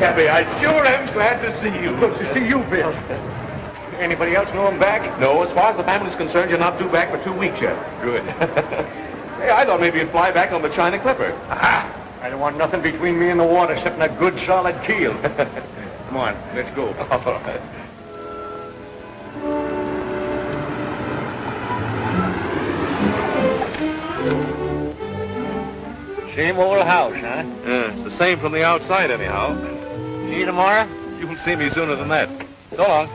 Cappy, I sure am glad to see you. Good to see you, Bill. Anybody else know him back? No, as far as the family's concerned, you're not due back for 2 weeks yet. Good. Hey, I thought maybe you'd fly back on the China Clipper. Aha! I don't want nothing between me and the water except a good solid keel. Come on, let's go. All right. Same old house, huh? Yeah, it's the same from the outside, anyhow. See you tomorrow? You'll see me sooner than that. So long.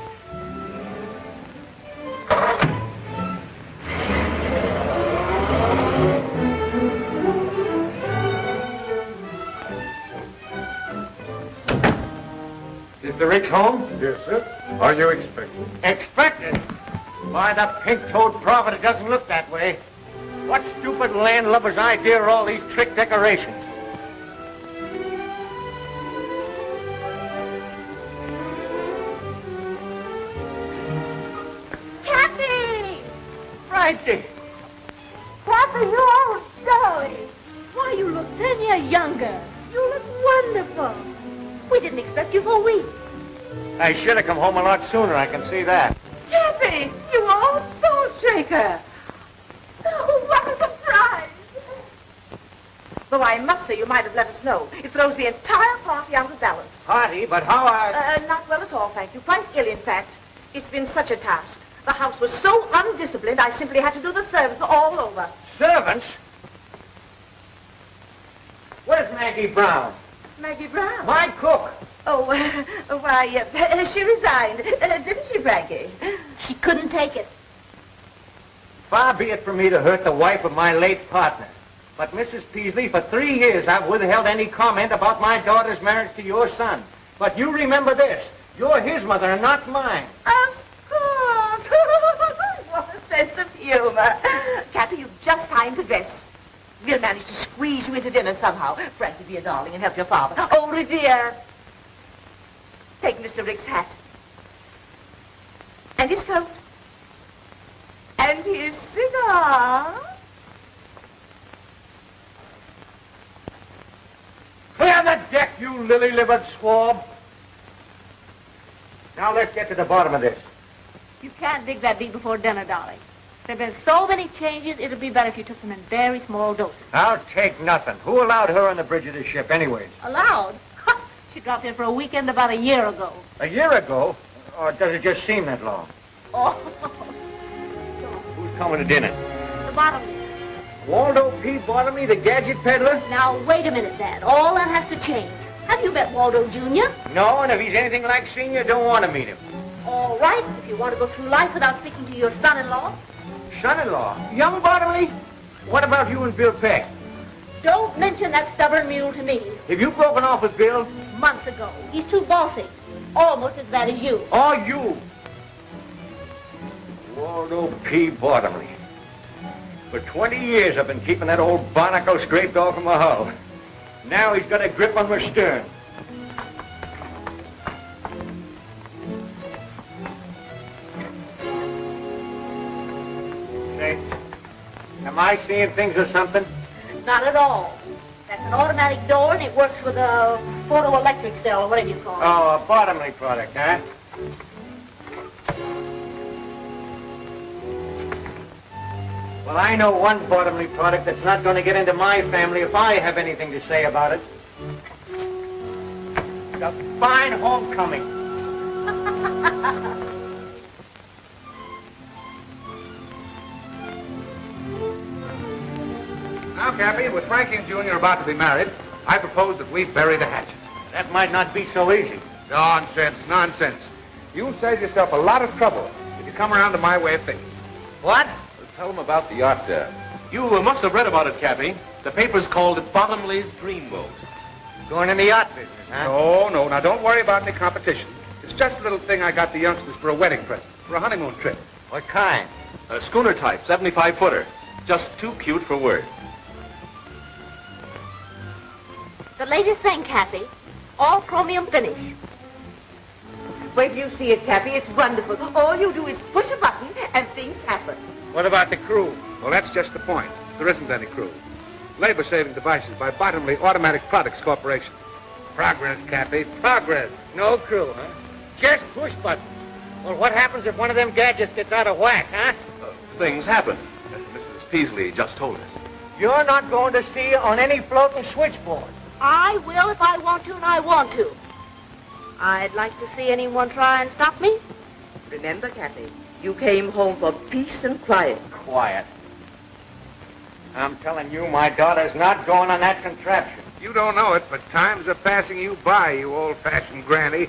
Is the Ricks home? Yes, sir. Are you expecting? Expected? Why, the pink-toed prophet, it doesn't look that way. What stupid landlubber's idea are all these trick decorations? Cappy! Frankie! Cappy, you old darling. Why, you look 10 years younger. You look wonderful. We didn't expect you for weeks. I should have come home a lot sooner, I can see that. Cappy, you old soul shaker. Oh, what a surprise. Though I must say you might have let us know. It throws the entire party out of balance. Party, but how Not well at all, thank you. Quite ill, in fact. It's been such a task. The house was so undisciplined, I simply had to do the servants all over. Servants? Where's Maggie Brown? Maggie Brown? My cook. Oh, why, she resigned. Didn't she, Frankie? She couldn't take it. Far be it from me to hurt the wife of my late partner. But, Mrs. Peasley, for 3 years I've withheld any comment about my daughter's marriage to your son. But you remember this. You're his mother and not mine. Of course. What a sense of humor. Cappy, you've just time to dress. We'll manage to squeeze you into dinner somehow. Frankie, be a darling and help your father. Oh, Revere. Take Mr. Rick's hat. And his coat. And his cigar. Clear the deck, you lily-livered swab. Now let's get to the bottom of this. You can't dig that deep before dinner, darling. There have been so many changes, it would be better if you took them in very small doses. I'll take nothing. Who allowed her on the bridge of the ship anyways? Allowed? She dropped in for a weekend about a year ago. A year ago? Or does it just seem that long? Oh. Who's coming to dinner? The bottom. Waldo P. Bottomley, the gadget peddler? Now, wait a minute, Dad. All that has to change. Have you met Waldo Jr.? No, and if he's anything like Senior, don't want to meet him. All right, if you want to go through life without speaking to your son-in-law. Son-in-law? Young Bottomley? What about you and Bill Peck? Don't mention that stubborn mule to me. Have you broken off with Bill? Months ago. He's too bossy. Almost as bad as you. Or you? Waldo P. Bottomley. For 20 years I've been keeping that old barnacle scraped off of my hull. Now he's got a grip on my stern. Say, am I seeing things or something? Not at all. That's an automatic door, and it works with a photoelectric cell, or whatever you call it. Oh, a Bottomley product, huh? Well, I know one Bottomley product that's not going to get into my family if I have anything to say about it. It's a fine homecoming. Now, Cappy, with Frankie and Junior about to be married, I propose that we bury the hatchet. That might not be so easy. Nonsense, nonsense. You'll save yourself a lot of trouble if you come around to my way of thinking. What? Tell them about the yacht there. You must have read about it, Cappy. The papers called it Bottomley's Dreamboat. Going in the yacht business, huh? No. Now, don't worry about any competition. It's just a little thing I got the youngsters for a wedding present, for a honeymoon trip. What kind? A schooner type, 75-footer. Just too cute for words. The latest thing, Cappy. All chromium finish. Wait till you see it, Cappy. It's wonderful. All you do is push a button and things happen. What about the crew? Well, that's just the point. There isn't any crew. Labor-saving devices by Bottomley Automatic Products Corporation. Progress, Cappy, progress. No crew, huh? Just push buttons. Well, what happens if one of them gadgets gets out of whack, huh? Things happen. Mrs. Peasley just told us. You're not going to see on any floating switchboard. I will if I want to, and I want to. I'd like to see anyone try and stop me. Remember, Cappy, you came home for peace and quiet. Quiet. I'm telling you, my daughter's not going on that contraption. You don't know it, but times are passing you by, you old-fashioned granny.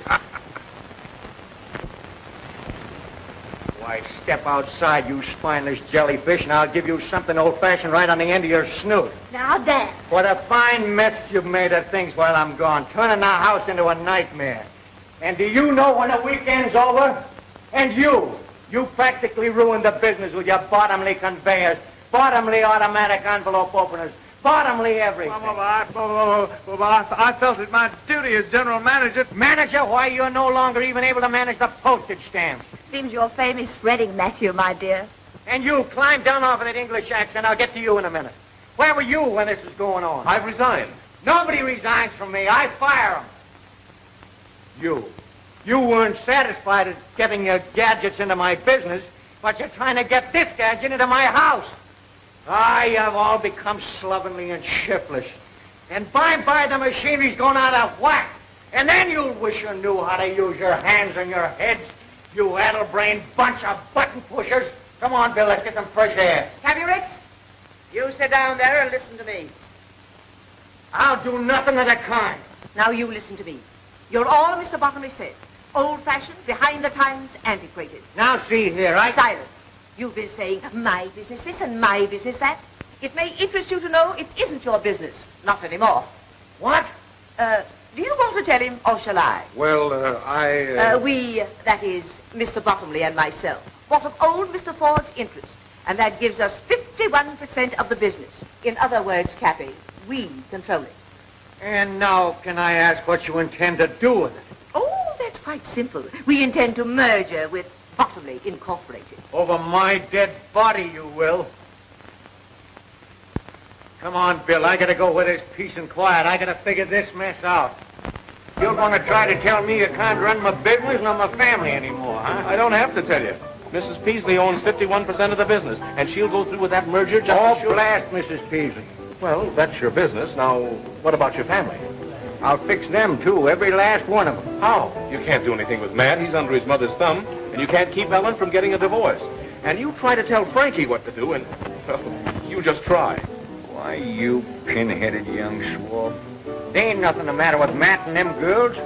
Why, step outside, you spineless jellyfish, and I'll give you something old-fashioned right on the end of your snoot. Now, Dan. What a fine mess you've made of things while I'm gone, turning our house into a nightmare. And do you know when the weekend's over? And you practically ruined the business with your bottomly conveyors, bottomly automatic envelope openers, bottomly everything. I felt it my duty as general manager. Manager? Why, you're no longer even able to manage the postage stamps. Seems your fame is spreading, Matthew, my dear. And you, climb down off of that English accent. I'll get to you in a minute. Where were you when this was going on? I've resigned. Nobody resigns from me. I fire them. You weren't satisfied at getting your gadgets into my business, but you're trying to get this gadget into my house. I have all become slovenly and shiftless. And by the machinery's gone out of whack. And then you'll wish you knew how to use your hands and your heads, you addle-brained bunch of button pushers. Come on, Bill, let's get some fresh air. Cappy Ricks, you sit down there and listen to me. I'll do nothing of the kind. Now you listen to me. You're all Mr. Bottomley said. Old-fashioned, behind the times, antiquated. Now see here, Silence. You've been saying, my business this and my business that. It may interest you to know it isn't your business. Not anymore. What? Do you want to tell him, or shall I? Well, We, that is, Mr. Bottomley and myself, bought of old Mr. Ford's interest, and that gives us 51% of the business. In other words, Cappy, we control it. And now can I ask what you intend to do with it? Oh, that's quite simple. We intend to merger with Bottomley Incorporated. Over my dead body, you will. Come on, Bill. I gotta go where there's peace and quiet. I gotta figure this mess out. You're gonna try to tell me you can't run my business nor my family anymore, huh? I don't have to tell you. Mrs. Peasley owns 51% of the business, and she'll go through with that merger just Oh, as sure. blast Mrs. Peasley. Well, that's your business. Now, what about your family? I'll fix them, too, every last one of them. How? You can't do anything with Matt. He's under his mother's thumb. And you can't keep Ellen from getting a divorce. And you try to tell Frankie what to do, and, well, you just try. Why, you pin-headed young swab. There ain't nothing the matter with Matt and them girls.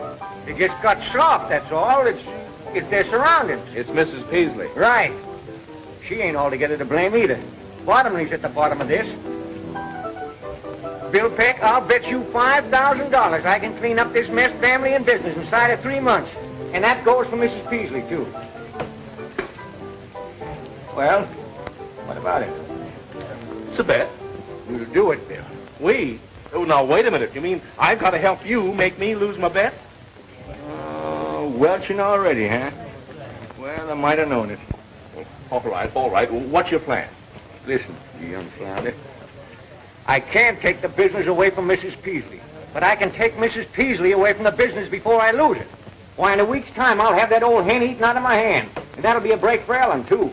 They just got soft, that's all. It's their surroundings. It's Mrs. Peasley. Right. She ain't altogether to blame either. Bottomley's at the bottom of this. Bill Peck, I'll bet you $5,000 I can clean up this mess, family and business, inside of 3 months. And that goes for Mrs. Peasley, too. Well, what about it? It's a bet. We'll do it, Bill. We? Oh, now, wait a minute. You mean I've got to help you make me lose my bet? Welching already, huh? Well, I might have known it. All right. What's your plan? Listen, you young flounder. I can't take the business away from Mrs. Peasley, but I can take Mrs. Peasley away from the business before I lose it. Why, in a week's time, I'll have that old hen eaten out of my hand. And that'll be a break for Ellen, too.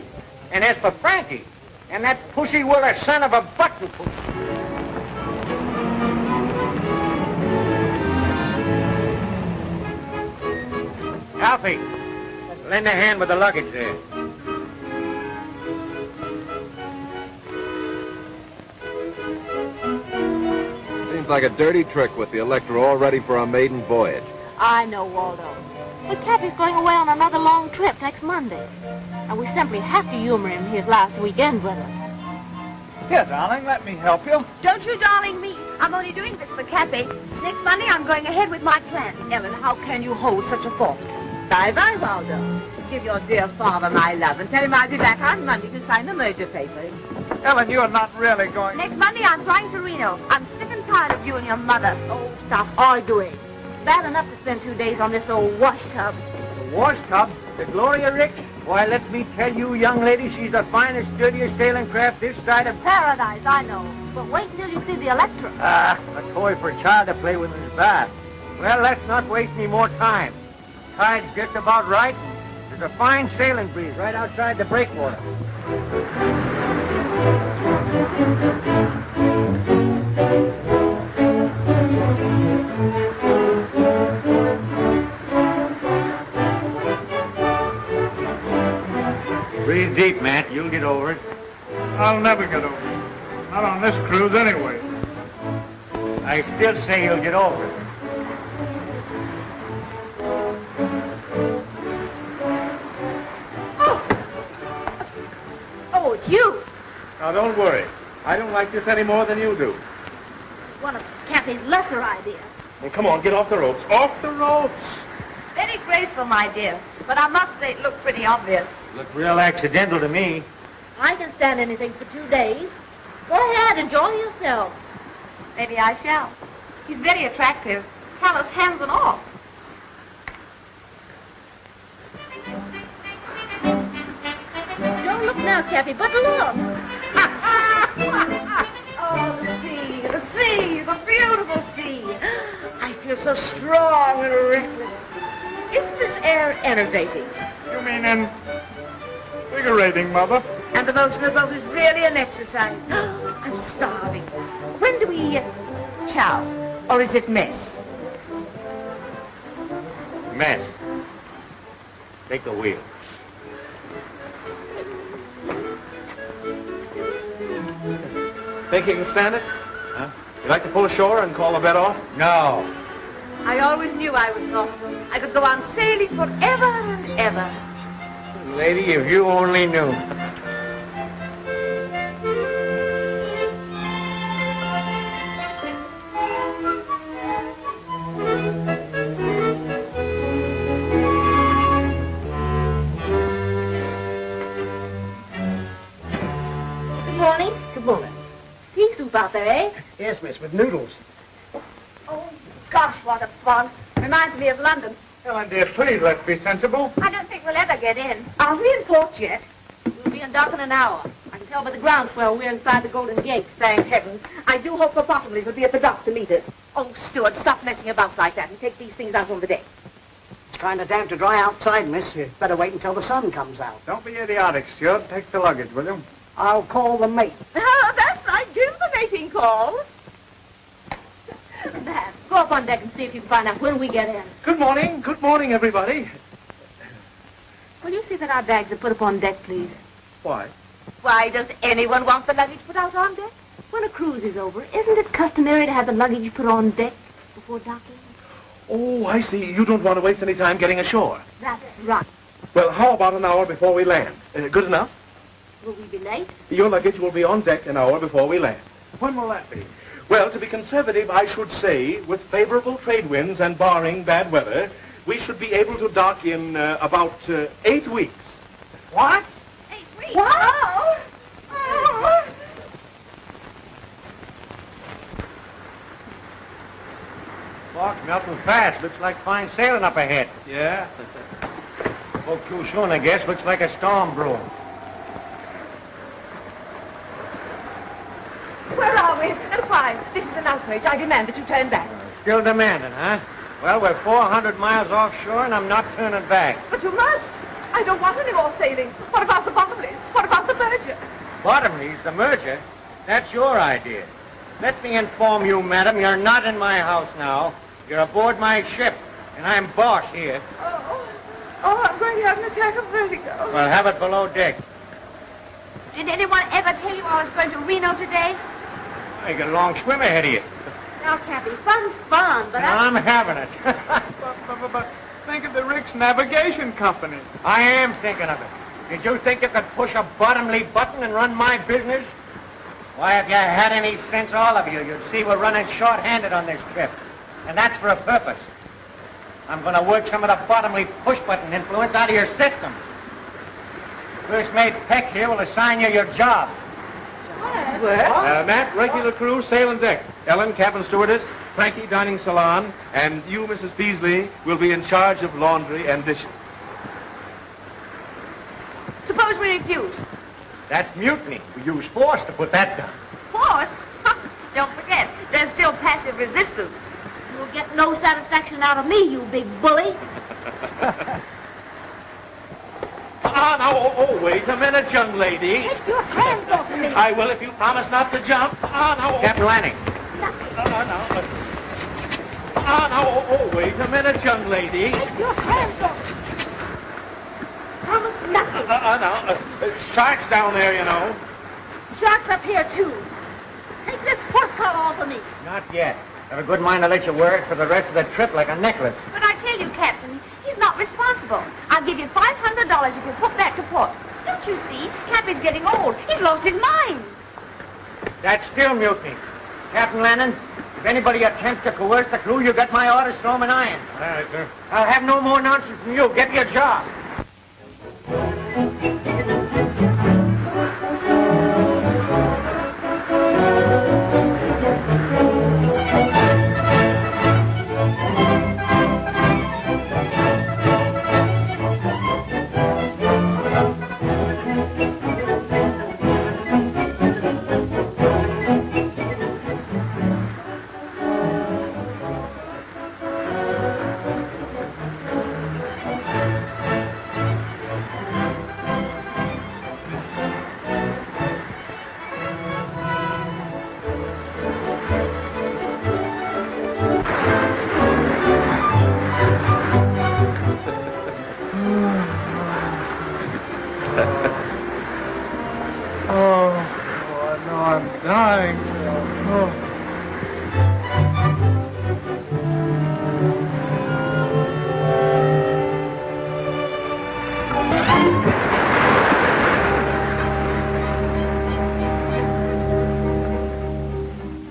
And as for Frankie, and that pussy-willer son of a button push. Alfie, lend a hand with the luggage there. Seems like a dirty trick with the Electra all ready for our maiden voyage. I know, Waldo. But Cappy's going away on another long trip next Monday. And we simply have to humor him his last weekend with us. Here, darling, let me help you. Don't you darling me. I'm only doing this for Cappy. Next Monday, I'm going ahead with my plan. Ellen, how can you hold such a thought? Bye-bye, Waldo. Give your dear father my love and tell him I'll be back on Monday to sign the merger papers. Ellen, you're not really going... Next Monday, I'm flying to Reno. I'm sick and tired of you and your mother. Oh, stop arguing. Bad enough to spend 2 days on this old wash tub. The wash tub? The Gloria Ricks? Why, let me tell you, young lady, she's the finest, dirtiest sailing craft this side of... Paradise, I know. But wait until you see the Electra. A toy for a child to play with in his bath. Well, let's not waste any more time. Tide's just about right. There's a fine sailing breeze right outside the breakwater. Breathe deep, Matt. You'll get over it. I'll never get over it. Not on this cruise anyway. I still say you'll get over it. Oh, it's you. Now, don't worry. I don't like this any more than you do. One of Cappy's lesser ideas. Well, come on, get off the ropes. Off the ropes! Very graceful, my dear. But I must say it looked pretty obvious. Looked real accidental to me. I can stand anything for 2 days. Go ahead, enjoy yourselves. Maybe I shall. He's very attractive. Calloused hands and all. Don't look now, Cappy, but look. Oh, the sea, the beautiful sea. I feel so strong and reckless. Isn't this air enervating? You mean invigorating, Mother? And the motion of the boat is really an exercise. I'm starving. When do we chow? Or is it mess? Mess. Take the wheel. Think you can stand it? Huh? You like to pull ashore and call the bet off? No. I always knew I was normal. I could go on sailing forever and ever. Lady, if you only knew. Good morning. Good morning. Pea soup out there, eh? Yes, miss, with noodles. Oh, gosh, what a fun. Reminds me of London. Ellen, dear, please, let's be sensible. I don't think we'll ever get in. Are we in port yet? We'll be in dock in an hour. I can tell by the groundswell we're inside the Golden Gate. Thank heavens. I do hope the Bottomleys will be at the dock to meet us. Oh, Stuart, stop messing about like that and take these things out on the deck. It's kind of damp to dry outside, miss. You'd better wait until the sun comes out. Don't be idiotic, Stuart. Take the luggage, will you? I'll call the mate. Oh, that's right. Give the mating call. Dad, go up on deck and see if you can find out when we get in. Good morning, everybody. Will you see that our bags are put up on deck, please? Why? Why does anyone want the luggage put out on deck? When a cruise is over, isn't it customary to have the luggage put on deck before docking? Oh, I see. You don't want to waste any time getting ashore. That's right. Well, how about an hour before we land? Good enough? Will we be late? Your luggage will be on deck an hour before we land. When will that be? Well, to be conservative, I should say, with favorable trade winds and barring bad weather, we should be able to dock in about 8 weeks. What? 8 weeks. Wow. Oh. Fog's melting fast. Looks like fine sailing up ahead. Yeah? Spoke too soon, I guess. Looks like a storm brewing. Where are we? And why? This is an outrage. I demand that you turn back. Still demanding, huh? Well, we're 400 miles offshore, and I'm not turning back. But you must. I don't want any more sailing. What about the Bottomleys? What about the merger? Bottomleys, the merger? That's your idea. Let me inform you, madam, you're not in my house now. You're aboard my ship, and I'm boss here. Oh, I'm going to have an attack of vertigo. Well, have it below deck. Did anyone ever tell you I was going to Reno today? You got a long swim ahead of you. Now, Cappy, fun's fun, but I'm having it. But think of the Ricks Navigation Company. I am thinking of it. Did you think you could push a bottomly button and run my business? Why, if you had any sense, all of you, you'd see we're running short-handed on this trip. And that's for a purpose. I'm going to work some of the bottomly push-button influence out of your system. First Mate Peck here will assign you your job. Matt, regular crew, sail and deck. Ellen, cabin stewardess. Frankie, dining salon. And you, Mrs. Beasley, will be in charge of laundry and dishes. Suppose we refuse. That's mutiny. We use force to put that down. Force? Don't forget, there's still passive resistance. you'll get no satisfaction out of me, you big bully. Wait a minute, young lady. Take your hands off of me. I will if you promise not to jump. Captain Lanning. Wait a minute, young lady. Take your hands off. Promise nothing. Shark's down there, you know. Shark's up here, too. Take this horse collar off of me. Not yet. Have a good mind to let you wear it for the rest of the trip like a necklace. But I tell you, Captain, he's not responsible. I'll give you $500 if you put back to port. Don't you see? Cappy's getting old. He's lost his mind. That's still mutiny. Captain Lanning, if anybody attempts to coerce the crew, you get my orders, throw 'em in irons. All right, sir. I'll have no more nonsense from you. Get your job.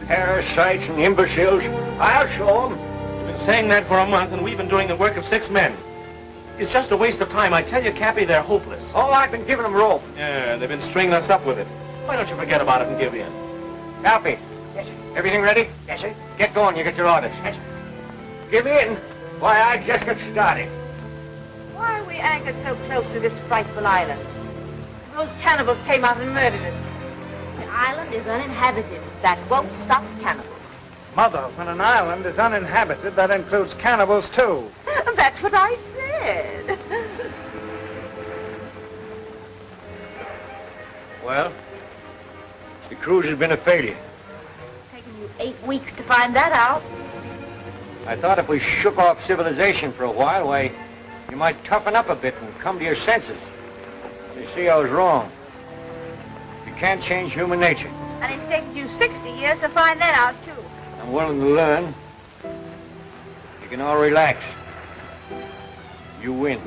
Parasites and imbeciles. I'll show 'em. You've been saying that for a month, and we've been doing the work of 6 men. It's just a waste of time. I tell you, Cappy, they're hopeless. Oh, I've been giving 'em rope. Yeah, they've been stringing us up with it. Why don't you forget about it and give in? Cappy. Yes, sir. Everything ready? Yes, sir. Get going. You get your orders. Yes, sir. Give in. Why, I just got started. Why are we anchored so close to this frightful island? Suppose cannibals came out and murdered us. The island is uninhabited. That won't stop cannibals. Mother, when an island is uninhabited, that includes cannibals, too. That's what I said. Well, the cruise has been a failure. Taken you 8 weeks to find that out. I thought if we shook off civilization for a while, why, you might toughen up a bit and come to your senses. You see, I was wrong. You can't change human nature. And it's taken you 60 years to find that out, too. I'm willing to learn. You can all relax. You win.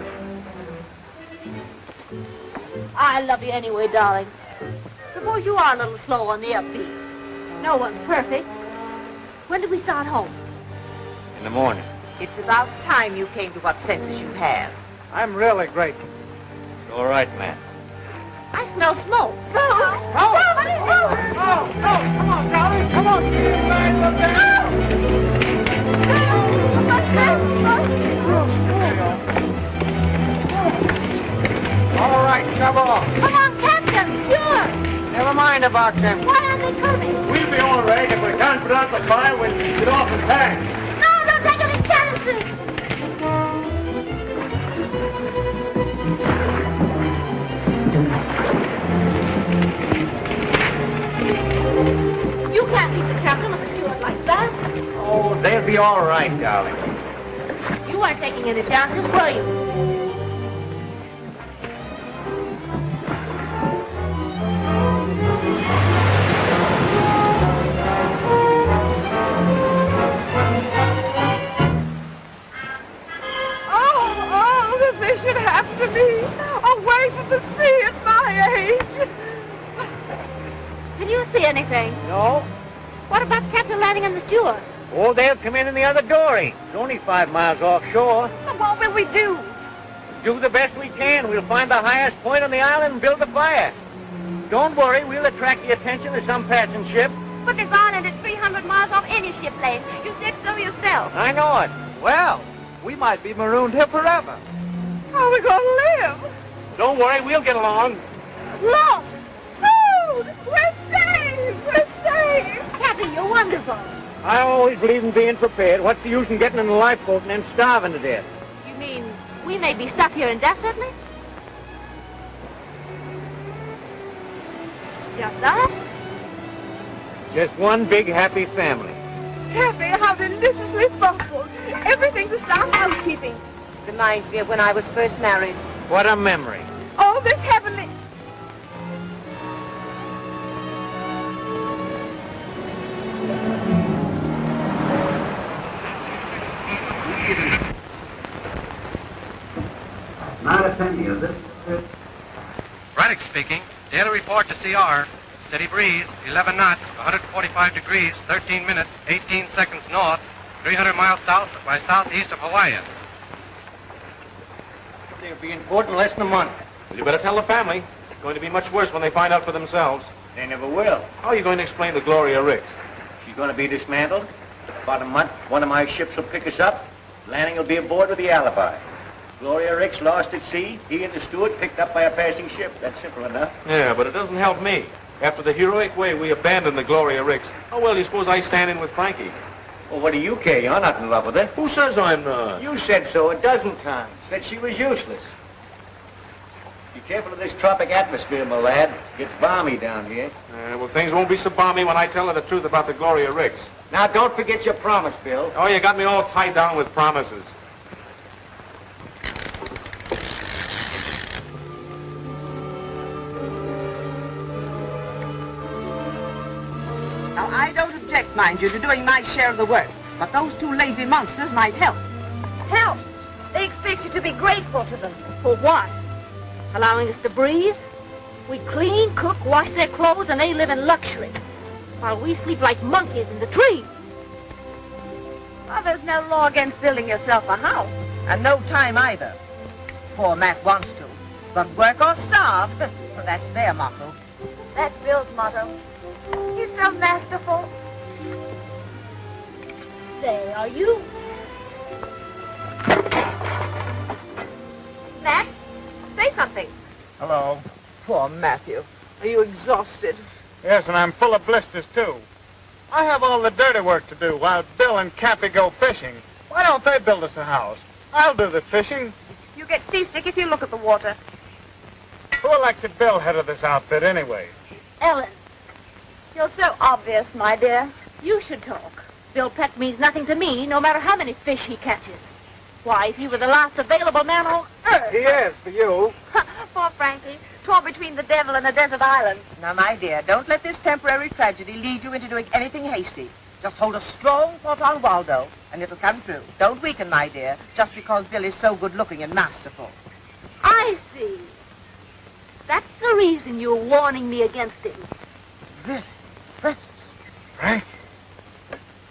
I love you anyway, darling. Suppose you are a little slow on the upbeat. No one's perfect. When do we start home? In the morning. It's about time you came to what senses you have. I'm really grateful. It's all right, man. I smell smoke. Come on, darling, come on. All right, shove off. Come on, Captain. Sure. Never mind about them. Why aren't they coming? We'll be all right if we can't put out the fire when we get off the tank. No, don't take any chances. You can't keep the captain of the steward like that. Oh, they'll be all right, darling. You weren't taking any chances, were you? Oh, that they should have to be away from the sea at my age. Can you see anything? No? What about Captain Lanning and the steward? Oh, they'll come in the other dory. It's only 5 miles offshore. But what will we do? Do the best we can. We'll find the highest point on the island and build a fire. Don't worry, we'll attract the attention of some passing ship. But this island is 300 miles off any ship lane. You said so yourself. I know it. Well, we might be marooned here forever. How are we going to live? Don't worry, we'll get along. Lost! Food! We're saved! We're saved! Captain, you're wonderful. I always believe in being prepared. What's the use in getting in a lifeboat and then starving to death? You mean we may be stuck here indefinitely? Just us? Just one big happy family. Cappy, how deliciously thoughtful. Everything to start housekeeping. Reminds me of when I was first married. What a memory. Oh, this heavenly... Not a penny of this. Braddock speaking. Daily report to CR. Steady breeze, 11 knots, 145 degrees, 13 minutes, 18 seconds north, 300 miles south by southeast of Hawaii. They'll be in port in less than a month. Well, you better tell the family. It's going to be much worse when they find out for themselves. They never will. How are you going to explain to Gloria Ricks? She's going to be dismantled. About a month, one of my ships will pick us up. Landing will be aboard with the alibi. Gloria Ricks lost at sea. He and the steward picked up by a passing ship. That's simple enough. Yeah, but it doesn't help me. After the heroic way we abandoned the Gloria Ricks, how well do you suppose I stand in with Frankie? Well, what do you care? You're not in love with her. Who says I'm not? You said so a dozen times. Said she was useless. Be careful of this tropic atmosphere, my lad. It gets balmy down here. Well, things won't be so balmy when I tell her the truth about the Gloria Ricks. Now, don't forget your promise, Bill. Oh, you got me all tied down with promises. Now, I don't object, mind you, to doing my share of the work. But those two lazy monsters might help. Help! They expect you to be grateful to them. For what? Allowing us to breathe? We clean, cook, wash their clothes, and they live in luxury. While we sleep like monkeys in the trees. Well, there's no law against building yourself a house. And no time either. Poor Matt wants to. But work or starve, well, that's their motto. That's Bill's motto. He's so masterful. Say, are you? Matt, say something. Hello. Poor Matthew. Are you exhausted? Yes, and I'm full of blisters, too. I have all the dirty work to do while Bill and Cappy go fishing. Why don't they build us a house? I'll do the fishing. You get seasick if you look at the water. Who elected Bill head of this outfit, anyway? Ellen, You're so obvious, my dear. you should talk. Bill Peck means nothing to me, no matter how many fish he catches. Why, if he were the last available man on earth. He is, for you. Poor Frankie, torn between the devil and a desert island. Now, my dear, don't let this temporary tragedy lead you into doing anything hasty. Just hold a strong thought on Waldo, and it'll come true. Don't weaken, my dear, just because Bill is so good-looking and masterful. I see. That's the reason you're warning me against him. Really? Francis? Frank?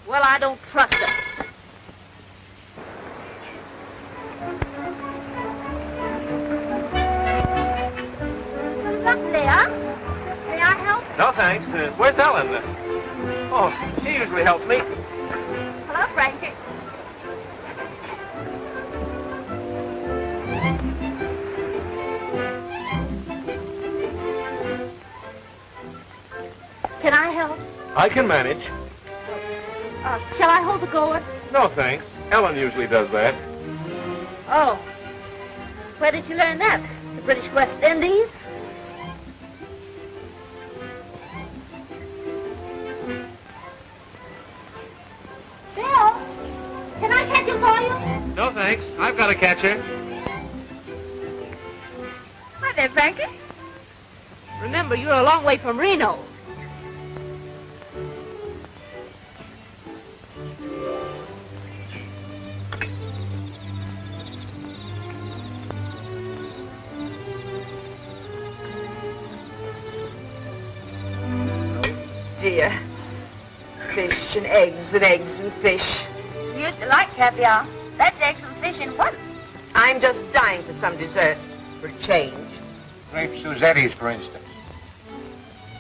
Well, I don't trust him. Look there. May I help? No, thanks. Where's Ellen? Oh, she usually helps me. Hello, Frankie. Can I help? I can manage. Shall I hold the gourd? No, thanks. Ellen usually does that. Oh. Where did you learn that? The British West Indies? Bill, can I catch him for you? No, thanks. I've got a catcher. Hi there, Frankie. Remember, you're a long way from Reno. Dear. Fish and eggs and fish. You used to like caviar. That's eggs and fish in one. I'm just dying for some dessert. For a change. Grape Suzetti's, for instance.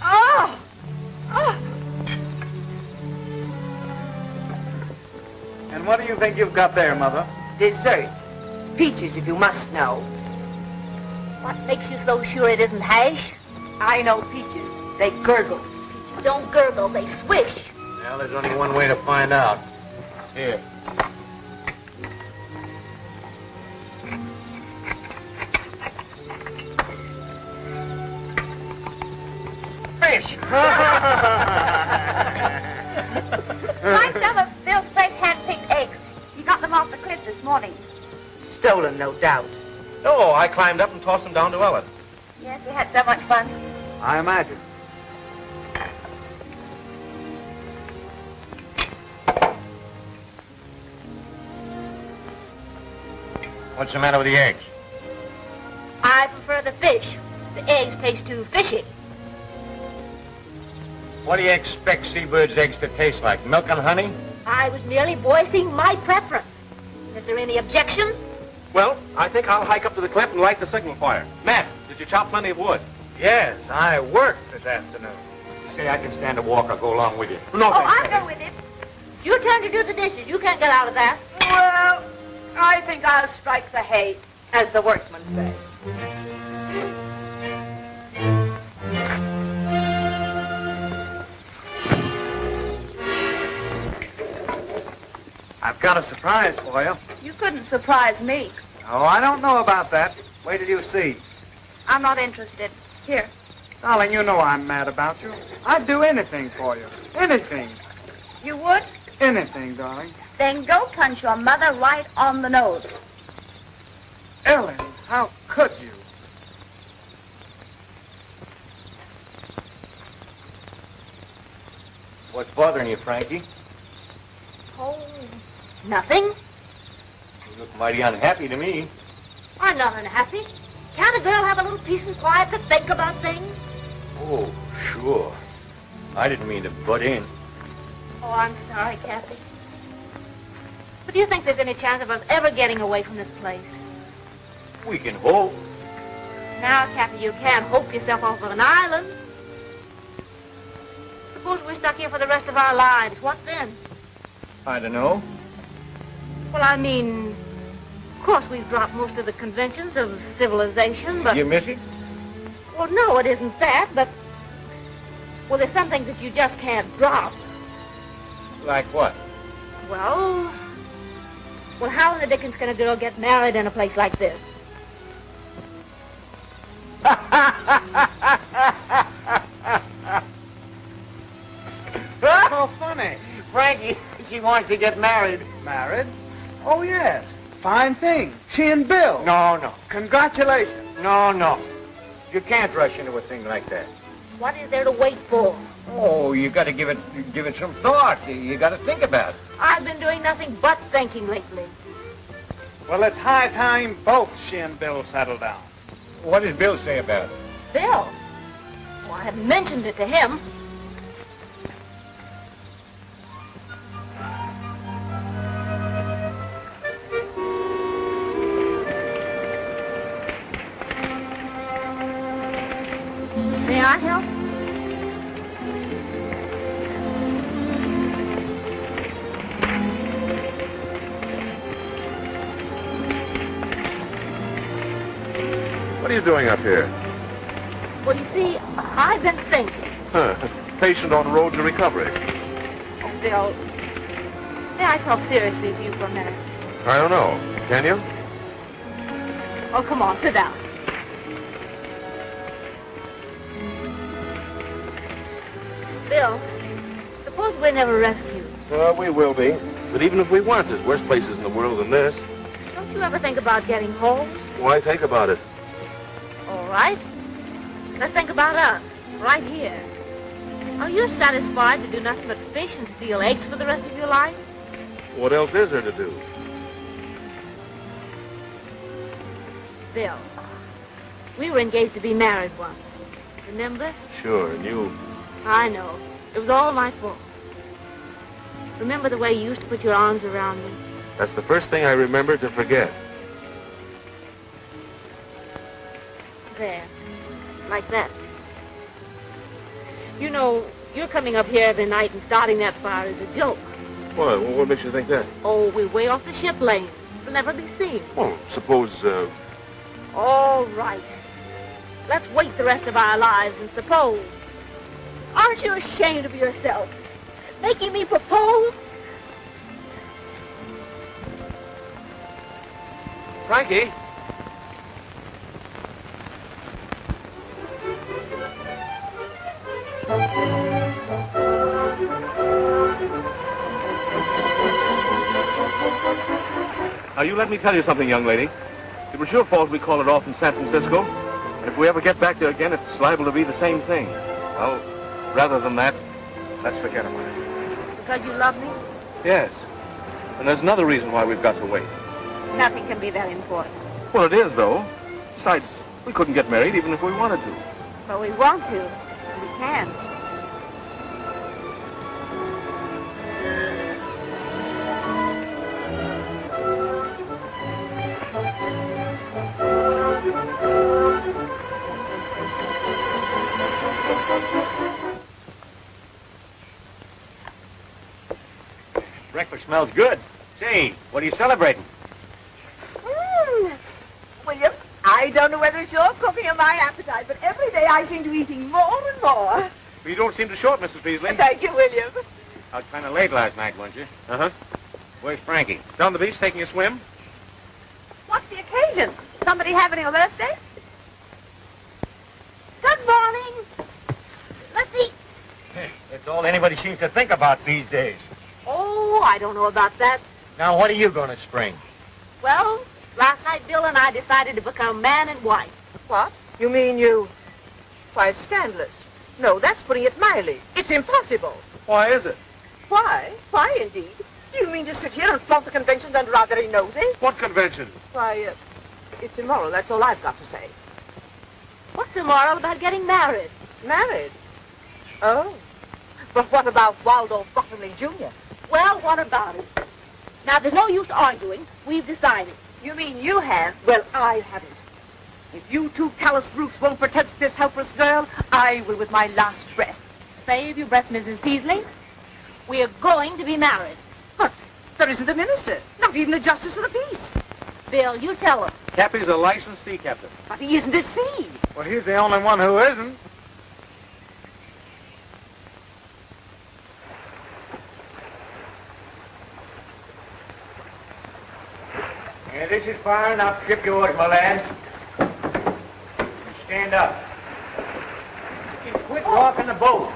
Oh! Oh! And what do you think you've got there, Mother? Dessert. Peaches, if you must know. What makes you so sure it isn't hash? I know peaches. They gurgle. Peaches don't gurgle, they swish. Well, there's only one way to find out. Here. Fish! Like some of Bill's fresh hand-picked eggs. He got them off the cliff this morning. Stolen, no doubt. Oh, I climbed up and tossed them down to Ellen. Yes, we had so much fun. I imagine. What's the matter with the eggs? I prefer the fish. The eggs taste too fishy. What do you expect seabirds' eggs to taste like? Milk and honey? I was merely voicing my preference. Is there any objections? Well, I think I'll hike up to the cliff and light the signal fire. Matt, did you chop plenty of wood? Yes, I worked this afternoon. You say I can stand a walk, I'll go along with you. No, Oh, thanks. I'll go with him. Your turn to do the dishes. You can't get out of that. Well, I think I'll strike the hay, as the workmen say. I've got a surprise for you. You couldn't surprise me. Oh, I don't know about that. Wait till you see. I'm not interested. Here. Darling, you know I'm mad about you. I'd do anything for you. Anything. You would? Anything, darling. Then go punch your mother right on the nose. Ellen, how could you? What's bothering you, Frankie? Oh, nothing. You look mighty unhappy to me. I'm not unhappy. Can't a girl have a little peace and quiet to think about things? Oh, sure. I didn't mean to butt in. Oh, I'm sorry, Cappy. But do you think there's any chance of us ever getting away from this place? We can hope. Now, Cappy, you can't hope yourself off of an island. Suppose we're stuck here for the rest of our lives. What then? I don't know. Well, I mean, of course we've dropped most of the conventions of civilization, but... You miss it? Well, no, it isn't that, but... Well, there's some things that you just can't drop. Like what? Well, how in the dickens can a girl get married in a place like this? So funny. Frankie, she wants to get married. Married? Oh, yes. Fine thing. She and Bill. No. Congratulations. No. You can't rush into a thing like that. What is there to wait for? Oh, you got to give it some thought. You got to think about it. I've been doing nothing but thinking lately. Well, it's high time both she and Bill settle down. What does Bill say about it? Bill? Well, I haven't mentioned it to him. May I help? What are you doing up here? Well, you see, I've been thinking. Huh. Patient on the road to recovery. Oh, Bill, may I talk seriously with you for a minute? I don't know. Can you? Oh, come on, sit down. Bill, suppose we're never rescued. We will be. But even if we weren't, there's worse places in the world than this. Don't you ever think about getting home? Why think about it? All right. Let's think about us, right here. Are you satisfied to do nothing but fish and steal eggs for the rest of your life? What else is there to do? Bill, we were engaged to be married once. Remember? Sure, and you... I know. It was all my fault. Remember the way you used to put your arms around me? That's the first thing I remember to forget. There. Like that. You know, you're coming up here every night and starting that fire is a joke. What makes you think that? Oh, we're way off the ship lane. It'll never be seen. Well, suppose, All right. Let's wait the rest of our lives and suppose. Aren't you ashamed of yourself? Making me propose? Frankie? Now, you let me tell you something, young lady. It was your fault we called it off in San Francisco. And if we ever get back there again, it's liable to be the same thing. Well, rather than that, let's forget about it. Because you love me? Yes. And there's another reason why we've got to wait. Nothing can be that important. Well, it is, though. Besides, we couldn't get married even if we wanted to. But we want to. We can. Breakfast smells good. Say, what are you celebrating? William, I don't know whether it's your cooking or my appetite, but every day I seem to be eating more and more. You don't seem to short, Mrs. Beasley. Thank you, William. Out kind of late last night, weren't you? Uh-huh. Where's Frankie? Down the beach taking a swim? What's the occasion? Somebody having a birthday? Good morning. Let's eat. It's all anybody seems to think about these days. Oh, I don't know about that. Now, what are you going to spring? Well, last night Bill and I decided to become man and wife. What? You mean you... Why, it's scandalous. No, that's putting it mildly. It's impossible. Why is it? Why? Why, indeed? Do you mean to sit here and flaunt the conventions and are very nosy? What convention? Why, it's immoral. That's all I've got to say. What's immoral about getting married? Married? Oh. But what about Waldo Bottomley Jr.? Well, what about it? Now, there's no use arguing. We've decided. You mean you have? Well, I haven't. If you two callous brutes won't protect this helpless girl, I will with my last breath. Save your breath, Mrs. Peasley. We are going to be married. But there isn't a minister, not even a justice of the peace. Bill, you tell him. Cappy's a licensed sea captain. But he isn't at sea. Well, he's the only one who isn't. Yeah, this is far enough. Ship yours, my lad. Stand up. And quit rocking the boat.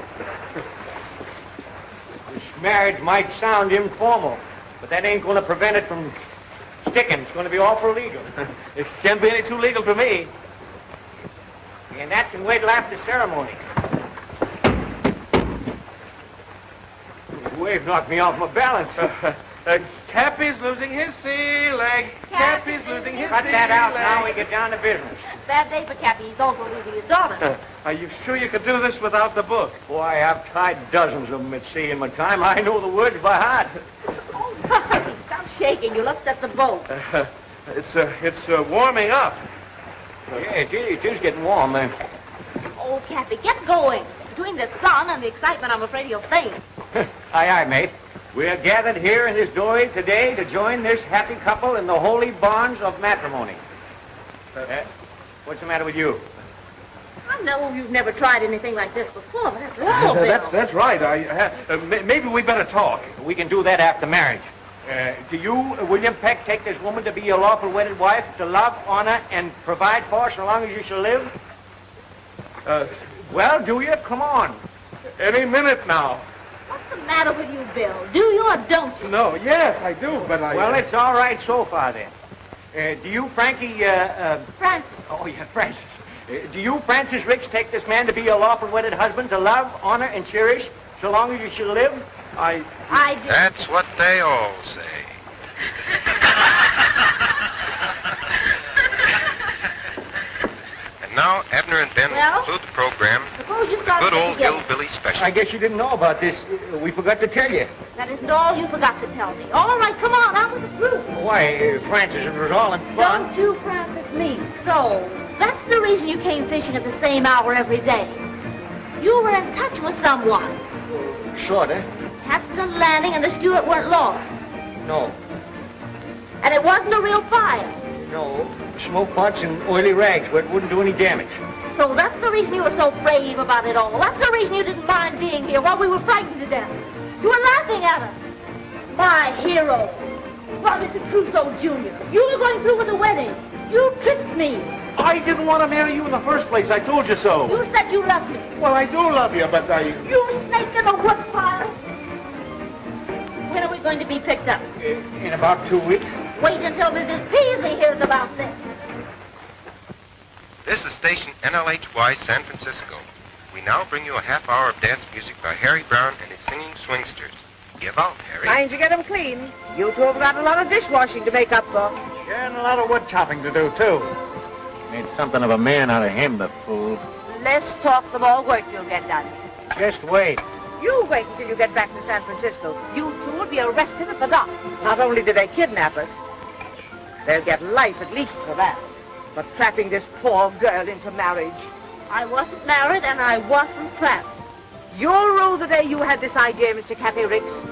This marriage might sound informal, but that ain't going to prevent it from sticking. It's going to be awful legal. It can't be any too legal for me. And that can wait till after ceremony. The wave knocked me off my balance. Cappy's losing his sea legs. Cappy's losing his sea legs. Cut that out now. We get down to business. Bad day for Cappy. He's also losing his daughter. Are you sure you could do this without the book? Boy, I've tried dozens of them at sea in my time. I know the words by heart. Oh, Bobby, stop shaking. You'll upset the boat. It's warming up. Yeah, it is getting warm, man. Oh, Cappy, get going. Between the sun and the excitement, I'm afraid you'll faint. Aye, aye, mate. We're gathered here in this doorway today to join this happy couple in the holy bonds of matrimony. What's the matter with you? I know you've never tried anything like this before, but after all, Bill. That's right. Maybe we better talk. We can do that after marriage. Do you, William Peck, take this woman to be your lawful wedded wife, to love, honor, and provide for so long as you shall live? Well, do you? Come on. Any minute now. What's the matter with you, Bill? Do you or don't you? No, yes, I do, but I... Well, it's all right so far, then. Do you, Frankie, Francis. Oh, yeah, Francis. Do you, Francis Ricks, take this man to be your lawful wedded husband, to love, honor, and cherish so long as you shall live? I do. That's what they all say. And now, Abner and Ben will conclude the program. Suppose you start Good old together. hillbilly special. I guess you didn't know about this. We forgot to tell you. That isn't all you forgot to tell me. All right, come on, out with the truth. Why, Francis, it was all in fun. Don't you, Francis, me. So, that's the reason you came fishing at the same hour every day. You were in touch with someone. Sorta. Captain Lanning and the steward weren't lost. No. And it wasn't a real fire. No. Smoke pots and oily rags where it wouldn't do any damage. So that's the reason you were so brave about it all. That's the reason you didn't mind being here while we were frightened to death. You were laughing at her. My hero. Robinson Crusoe Jr. You were going through with the wedding. You tricked me. I didn't want to marry you in the first place. I told you so. You said you loved me. Well, I do love you, but You snake in the woodpile. When are we going to be picked up? In about 2 weeks. Wait until Mrs. Peasley hears about this. This is station NLHY San Francisco. We now bring you a half hour of dance music by Harry Brown and his singing swingsters. Give out, Harry. Mind you get them clean. You two have got a lot of dishwashing to make up for. Yeah, and a lot of wood chopping to do, too. Made something of a man out of him, the fool. Less talk, the more work you'll get done. Just wait. You wait until you get back to San Francisco. You two will be arrested and forgotten. Not only did they kidnap us, they'll get life at least for that. But trapping this poor girl into marriage. I wasn't married and I wasn't trapped. You'll rule the day you had this idea, Mr. Cappy Ricks.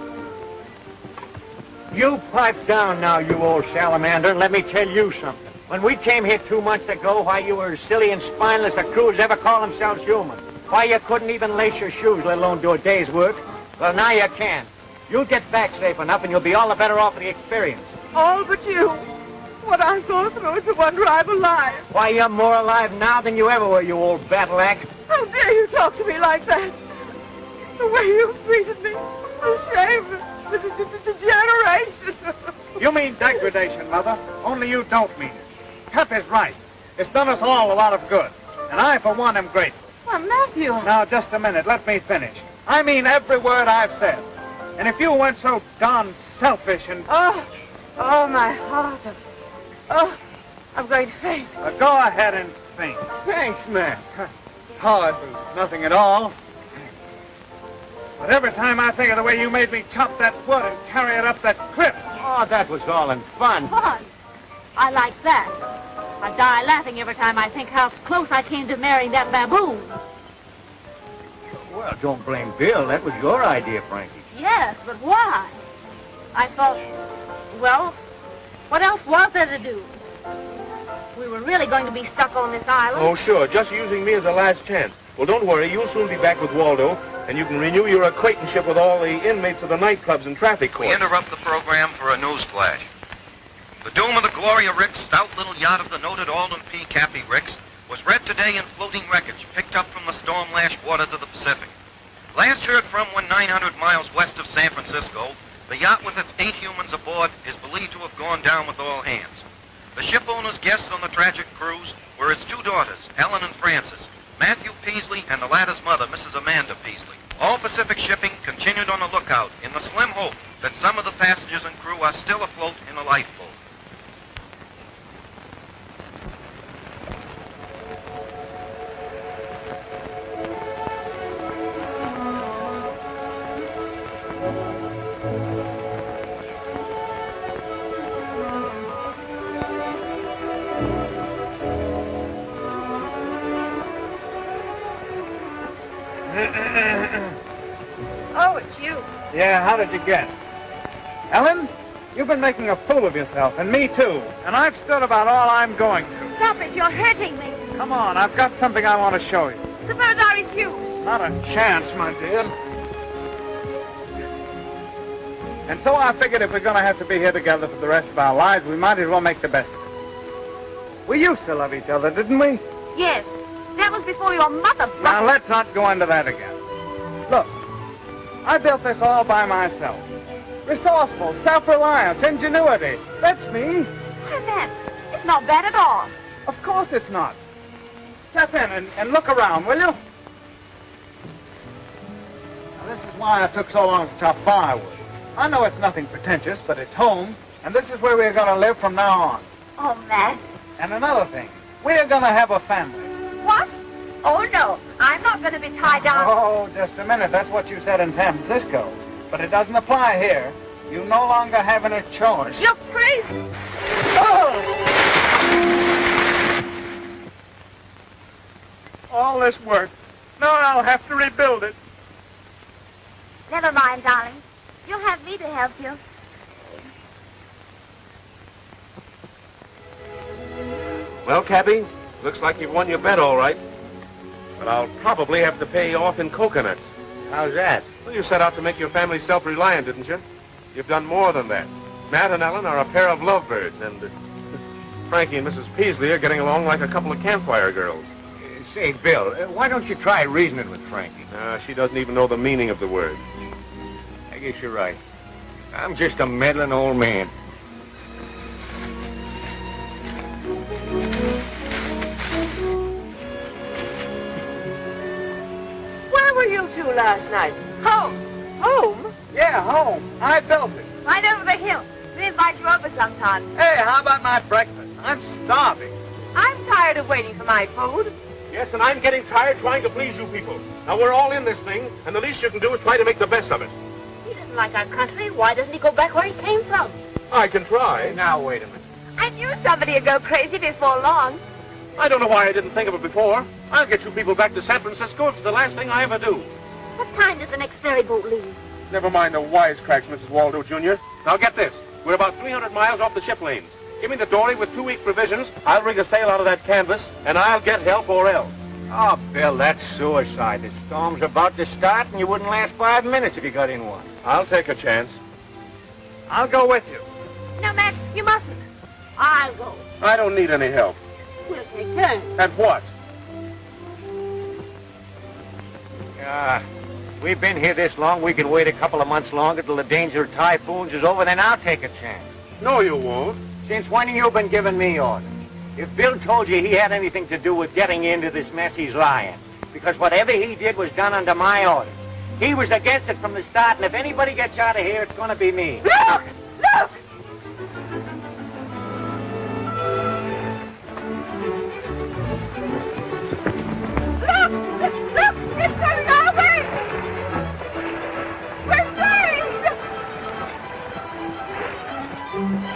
You pipe down now, you old salamander, and let me tell you something. When we came here 2 months ago, why you were as silly and spineless a crew as ever call themselves human. Why you couldn't even lace your shoes, let alone do a day's work. Well, now you can. You'll get back safe enough, and you'll be all the better off for the experience. All but you. What I go through is a wonder I'm alive. Why, you're more alive now than you ever were, you old battle axe. How dare you talk to me like that? The way you treated me. The shame. The degeneration. You mean degradation, Mother. Only you don't mean it. Pep is right. It's done us all a lot of good. And I, for one, am grateful. Well, Matthew. Now, just a minute. Let me finish. I mean every word I've said. And if you weren't so darn selfish and... Oh, my heart. Oh, I'm going to faint. Go ahead and faint. Thanks, man. Oh, it was nothing at all. But every time I think of the way you made me chop that wood and carry it up that cliff... Oh, that was all in fun. Fun. I like that. I die laughing every time I think how close I came to marrying that baboon. Well, don't blame Bill. That was your idea, Frankie. Yes, but why? I thought, well, what else was there to do? We were really going to be stuck on this island. Oh, sure. Just using me as a last chance. Well, don't worry. You'll soon be back with Waldo, and you can renew your acquaintanceship with all the inmates of the nightclubs and traffic courts. We interrupt the program for a news flash. The doom of the Gloria Ricks, stout little yacht of the noted Alden P. Cappy Ricks, was read today in floating wreckage picked up from the storm-lashed waters of the Pacific. Last heard from when 900 miles west of San Francisco, the yacht with its 8 humans aboard is believed to have gone down with all hands. The ship owner's guests on the tragic cruise were its 2 daughters, Ellen and Frances, Matthew Peasley and the latter's mother, Mrs. Amanda Peasley. All Pacific shipping continued on the lookout in the slim hope that some of the passengers and crew are still afloat in a lifeboat. Oh, it's you. Yeah, how did you guess? Ellen, you've been making a fool of yourself, and me too. And I've stood about all I'm going to. Stop it, you're hurting me. Come on, I've got something I want to show you. Suppose I refuse. Not a chance, my dear. And so I figured if we're going to have to be here together for the rest of our lives, we might as well make the best of it. We used to love each other, didn't we? Yes, that was before your mother... Now, let's not go into that again. Look, I built this all by myself. Resourceful, self-reliant, ingenuity. That's me. Why, that, it's not bad at all. Of course it's not. Step in and look around, will you? Now, this is why I took so long to chop firewood. I know it's nothing pretentious, but it's home, and this is where we're going to live from now on. Oh, Matt. And another thing, we're going to have a family. What? Oh, no. I'm not going to be tied down. Oh, just a minute. That's what you said in San Francisco. But it doesn't apply here. You no longer have any choice. You're crazy. Oh! All this work. Now I'll have to rebuild it. Never mind, darling. You'll have me to help you. Well, Cappy, looks like you've won your bet all right. But I'll probably have to pay you off in coconuts. How's that? Well, you set out to make your family self-reliant, didn't you? You've done more than that. Matt and Ellen are a pair of lovebirds, and Frankie and Mrs. Peasley are getting along like a couple of campfire girls. Say, Bill, why don't you try reasoning with Frankie? She doesn't even know the meaning of the words. I guess you're right. I'm just a meddling old man. Where were you two last night? Home. Home? Yeah, home. I built it. Right over the hill. We invite you over sometime. Hey, how about my breakfast? I'm starving. I'm tired of waiting for my food. Yes, and I'm getting tired trying to please you people. Now, we're all in this thing, and the least you can do is try to make the best of it. He doesn't like our country. Why doesn't he go back where he came from? I can try. Now, wait a minute. I knew somebody would go crazy before long. I don't know why I didn't think of it before. I'll get you people back to San Francisco. It's the last thing I ever do. What time does the next ferry boat leave? Never mind the wisecracks, Mrs. Waldo, Jr. Now, get this. We're about 300 miles off the ship lanes. Give me the dory with 2 week provisions. I'll rig a sail out of that canvas, and I'll get help or else. Oh, Bill, that's suicide. The storm's about to start, and you wouldn't last 5 minutes if you got in one. I'll take a chance. I'll go with you. No, Matt, you mustn't. I'll go. I don't need any help. We'll take turns. At what? We've been here this long, we can wait a couple of months longer till the danger of typhoons is over, then I'll take a chance. No, you won't. Since when have you been giving me orders? If Bill told you he had anything to do with getting you into this mess, he's lying. Because whatever he did was done under my orders. He was against it from the start, and if anybody gets out of here, it's going to be me. Look! Look! Look! It's coming our way! We're saved!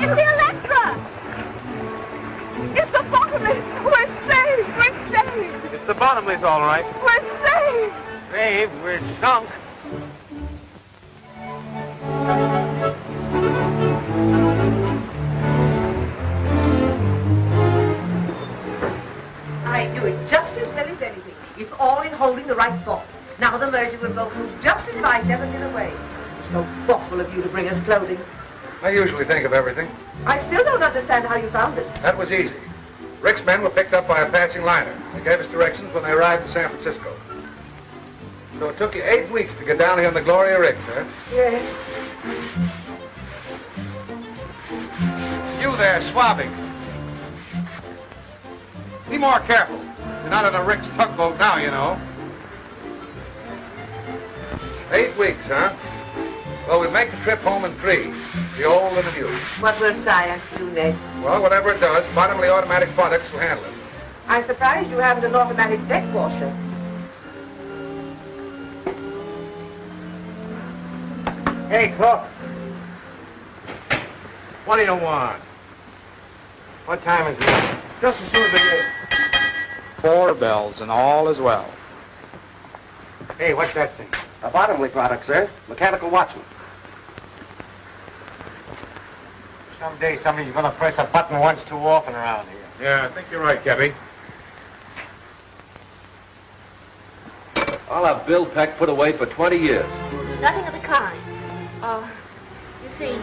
It's the Electra! It's the Bottomless! We're saved! We're saved! It's the Bottomless, all right. We're saved! Saved, we're sunk. I knew it just as well as anything. It's all in holding the right thought. Now the merger will go through just as if I'd never been away. It's so thoughtful of you to bring us clothing. I usually think of everything. I still don't understand how you found us. That was easy. Rick's men were picked up by a passing liner. They gave us directions when they arrived in San Francisco. So it took you 8 weeks to get down here on the Gloria Ricks, huh? Yes. You there, swabbing. Be more careful. You're not on a Rick's tugboat now, you know. 8 weeks, huh? Well, we'll make the trip home in 3. The old and the new. What will science do next? Well, whatever it does, bottomly automatic products will handle it. I'm surprised you haven't an automatic deck washer. Hey, cook. What do you want? What time is it? Just as soon as they get... 4 bells, and all is well. Hey, what's that thing? A Bottomley product, sir. Mechanical watchman. Someday somebody's going to press a button once too often around here. Yeah, I think you're right, Cappy. I'll have Bill Peck put away for 20 years. Nothing of the kind. You see,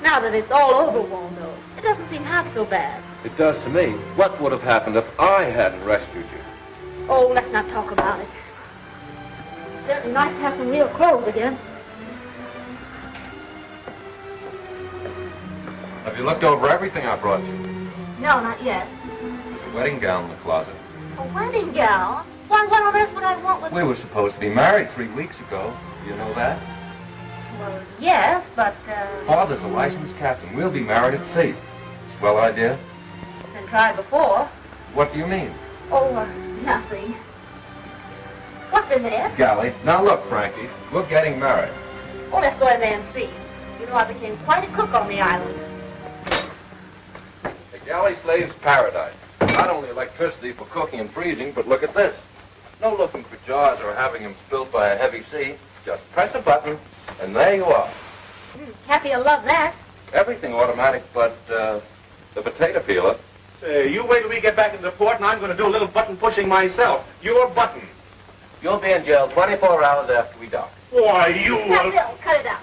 now that it's all over, Waldo, it doesn't seem half so bad. It does to me. What would have happened if I hadn't rescued you? Oh, let's not talk about it. It's certainly nice to have some real clothes again. Have you looked over everything I brought you? No, not yet. There's a wedding gown in the closet. A wedding gown? Why, what on earth would I want with... We were supposed to be married 3 weeks ago. Do you know that? Well, yes, but, Father's a licensed captain. We'll be married at sea. Swell idea? It's been tried before. What do you mean? Oh, nothing. What's in there? Galley. Now look, Frankie, we're getting married. Oh, let's go in there and see. You know, I became quite a cook on the island. The galley slave's paradise. Not only electricity for cooking and freezing, but look at this. No looking for jars or having them spilt by a heavy sea. Just press a button, and there you are. Cappy will love that. Everything automatic but the potato peeler. Say, you wait till we get back into port, and I'm going to do a little button pushing myself. Your button. You'll be in jail 24 hours after we dock. Why, you... Now, Bill, cut it out.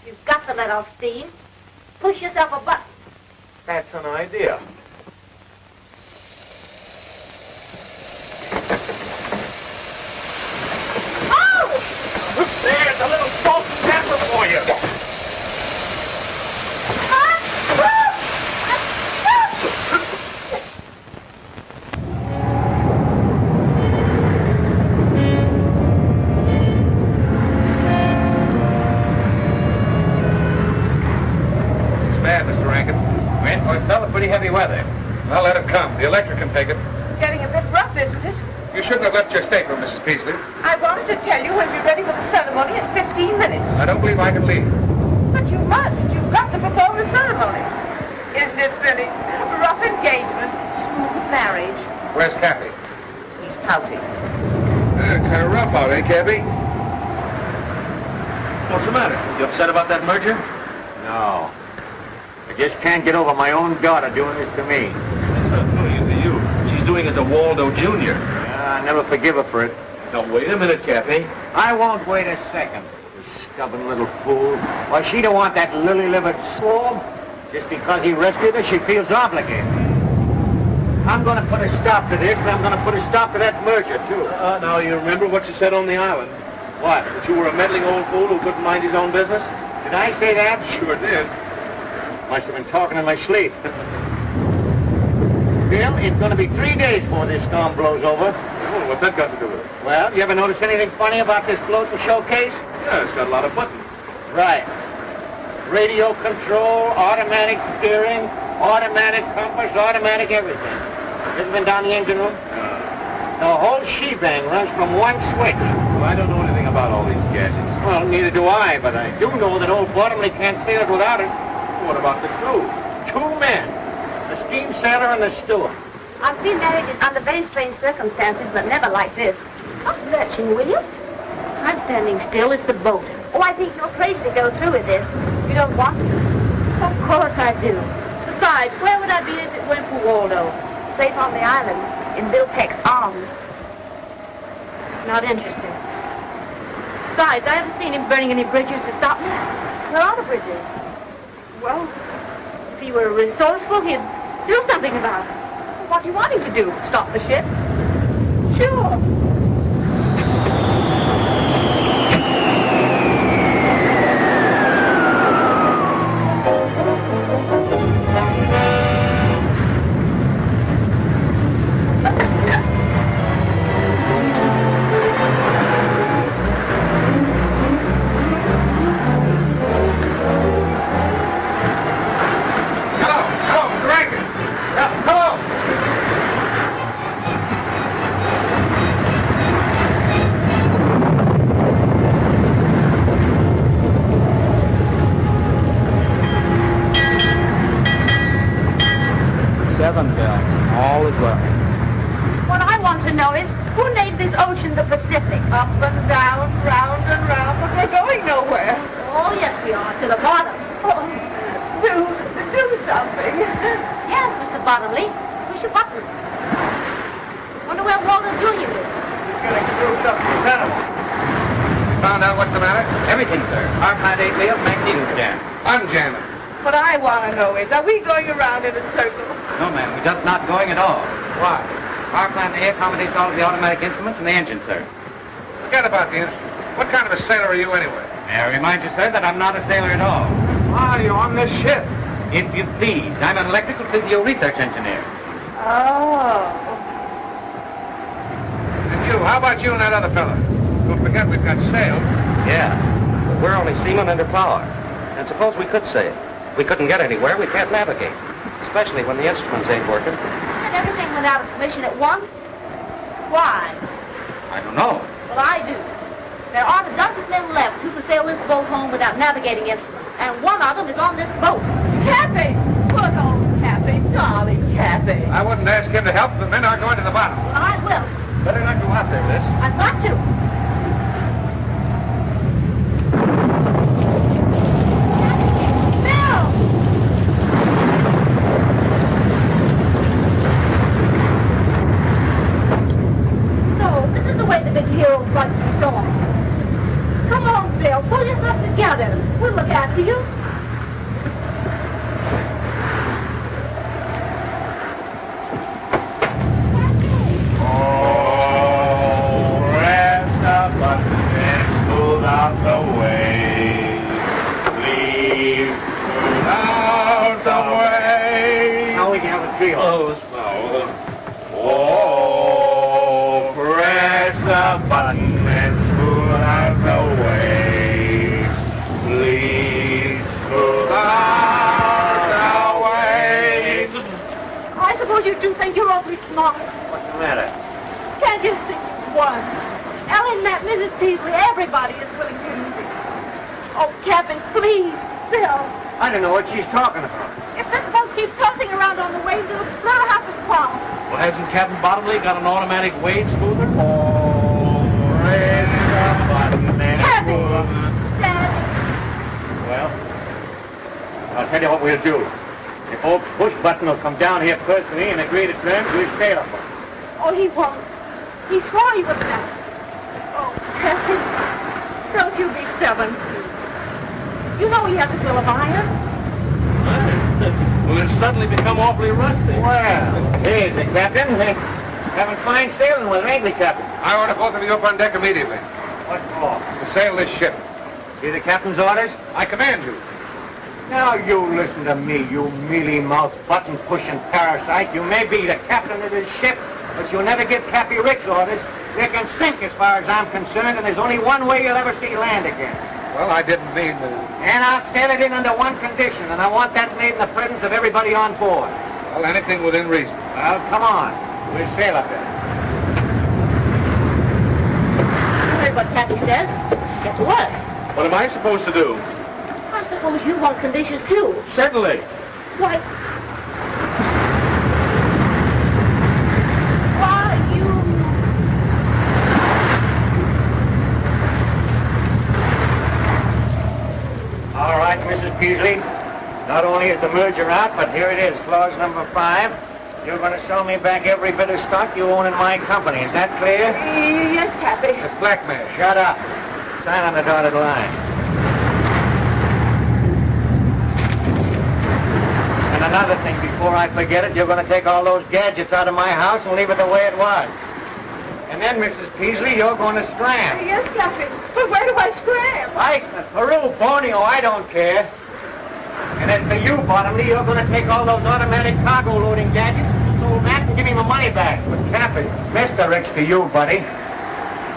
You've got to let off steam. Push yourself a button. That's an idea. Oh! There's a little salt and pepper for you. Pretty heavy weather. Well, let it come. The electric can take it. It's getting a bit rough, isn't it? You shouldn't have left your stateroom, Mrs. Peasley. I wanted to tell you we'll be ready for the ceremony in 15 minutes. I don't believe I can leave. But you must. You've got to perform the ceremony. Isn't it thrilling? Rough engagement, smooth marriage. Where's Cappy? He's pouting. Kind of rough out, eh, Cappy? What's the matter? You upset about that merger? No. I just can't get over my own daughter doing this to me. That's not doing it to you. She's doing it to Waldo Jr. Yeah, I never forgive her for it. Now, wait a minute, Cappy. I won't wait a second. You stubborn little fool. Why, she don't want that lily-livered slob. Just because he rescued her, she feels obligated. I'm going to put a stop to this, and I'm going to put a stop to that merger, too. Now, you remember what you said on the island? What? That you were a meddling old fool who couldn't mind his own business? Did I say that? Sure did. Must have been talking in my sleep. Bill, it's going to be 3 days before this storm blows over. Oh, what's that got to do with it? Well, you ever notice anything funny about this floating showcase? Yeah, it's got a lot of buttons. Right. Radio control, automatic steering, automatic compass, automatic everything. Ever been down the engine room? The whole shebang runs from one switch. Well, I don't know anything about all these gadgets. Well, neither do I, but I do know that old Bottomley can't sail it without it. What about the crew? 2 men. The steam sailor and the steward. I've seen marriages under very strange circumstances, but never like this. Stop lurching, will you? I'm standing still. It's the boat. Oh, I think you're crazy to go through with this. You don't want to? Of course I do. Besides, where would I be if it weren't for Waldo? Safe on the island, in Bill Peck's arms. It's not interesting. Besides, I haven't seen him burning any bridges to stop me. Where are the bridges? Well, if he were resourceful, he'd do something about it. What do you want him to do? Stop the ship? Sure. All is well. What I want to know is, who named this ocean the Pacific? Up and down, round and round, but we're going nowhere. Oh, yes, we are. To the bottom. Oh, do something. Yes, Mr. Bottomley. Push a button. Wonder where Waldo Jr. is. Getting screwed up in this animal. Found out what's the matter? Everything, sir. Our plant 8 Leo magneto jam. Unjam it. What I want to know is, are we going around in a circle? No, ma'am. We're just not going at all. Why? Our plant A accommodates all of the automatic instruments and the engine, sir. Forget about the instrument. What kind of a sailor are you anyway? May I remind you, sir, that I'm not a sailor at all. Why are you on this ship? If you please. I'm an electrical physio research engineer. Oh. And you, how about you and that other fella? Don't forget we've got sails. Yeah, but we're only seamen under power. And suppose we could sail. We couldn't get anywhere, we can't navigate. Especially when the instruments ain't working. And everything went out of commission at once? Why? I don't know. Well, I do. There aren't a dozen men left who can sail this boat home without navigating instruments. And one of them is on this boat. Cappy! Good old Cappy, darling Cappy. I wouldn't ask him to help. The men are going to the bottom. Well, I will. Better not go out there, Miss. I've got to. Bill. Pull yourself together. We'll look after you. Out the way, please move out the way. Now we can have a trio. Oh, press a button and smooth out the way. Please smooth out the way. I suppose you do think you're awfully smart. What's the matter? Can't you see one? Ellen met Mrs. Peasley. Everybody is willing to use it. Oh, Captain, please, Bill. I don't know what she's talking about. If this boat keeps tossing around on the waves, it'll split or have to fall. Well, hasn't Captain Bottomley got an automatic wave smoother? Oh, press a button and Happy. smooth. Dad. Well, I'll tell you what we'll do. If old Push Button will come down here personally and agree to terms, we'll sail him. Oh, he won't. He swore he would not. Oh, Captain, don't you be stubborn, too. You know he has a bill of iron. Well, it's suddenly become awfully rusty. Well, here's it, Captain. Having fine sailing with, ain't we, Captain? I order both of you up on deck immediately. What for? To sail this ship. See the captain's orders? I command you. Now you listen to me, you mealy-mouthed, button-pushing parasite. You may be the captain of this ship, but you'll never give Cappy Ricks orders. You can sink as far as I'm concerned, and there's only one way you'll ever see land again. Well, I didn't mean to... And I'll sail it in under one condition, and I want that made in the presence of everybody on board. Well, anything within reason. Well, come on. We'll sail up there. You heard what Cappy said. Get to work. What am I supposed to do? I suppose you want conditions, too. Certainly. Why, you... All right, Mrs. Peasley. Not only is the merger out, but here it is, clause number 5. You're going to sell me back every bit of stock you own in my company. Is that clear? Yes, Cappy. It's blackmail. Shut up. Sign on the dotted line. And another thing, before I forget it, you're going to take all those gadgets out of my house and leave it the way it was. And then, Mrs. Peasley, you're going to scram. Yes, Cappy. But where do I scram? Iceland, Peru, Borneo, I don't care. And as for you, Bottomley, you're going to take all those automatic cargo loading gadgets, so Matt can give me my money back. But Cappy, Mr. Ricks to you, buddy.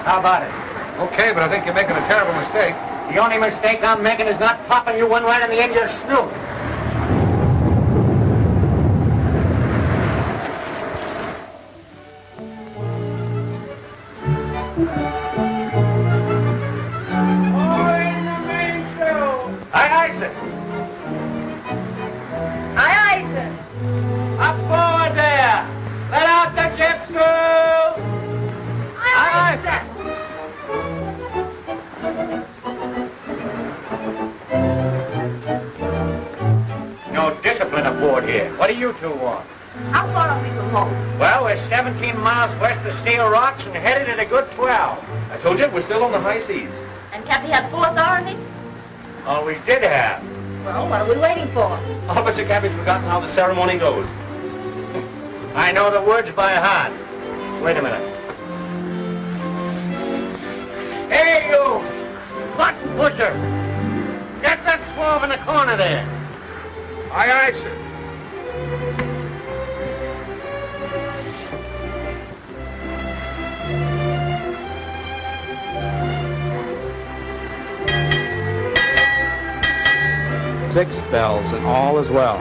How about it? Okay, but I think you're making a terrible mistake. The only mistake I'm making is not popping you one right in the end of your snoot. Aye, aye, sir. Aye, aye, sir. Up forward there. Let out the jib, sir. Aye, aye, sir. No discipline aboard here. What do you two want? How far are we from home? Well, we're 17 miles west of Seal Rocks and headed at a good 12. I told you, we're still on the high seas. And Cappy has full authority? Oh, we did have. Well, what are we waiting for? I'll bet you Cappy's forgotten how the ceremony goes. I know the words by heart. Wait a minute. Hey, you! Button pusher! Get that swab in the corner there. Aye, aye, sir. Six bells and all is well.